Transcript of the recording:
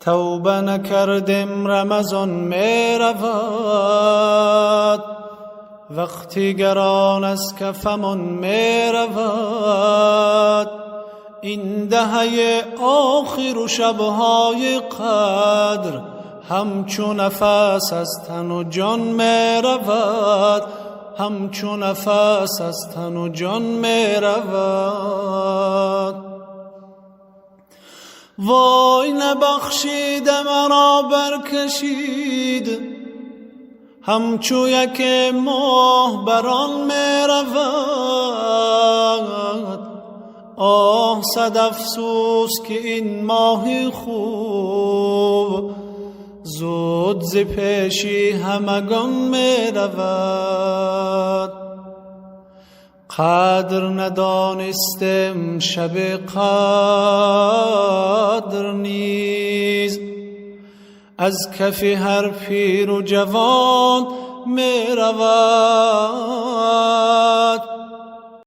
توبه نکردیم رمضان می رود، وقتی گران از کفمون می رود. این دهه آخر و شبهای قدر همچون نفس از تن و جان می رود، همچون نفس از تن و جان می رود. وای نبخشید مرا برکشید، همچو یک ماه بران می رود. آه صد افسوس که این ماه خوب زود ز پیشی همگان می رود. قدر ندانستم شب قدر نیز، از کف هر پیر و جوان می رود.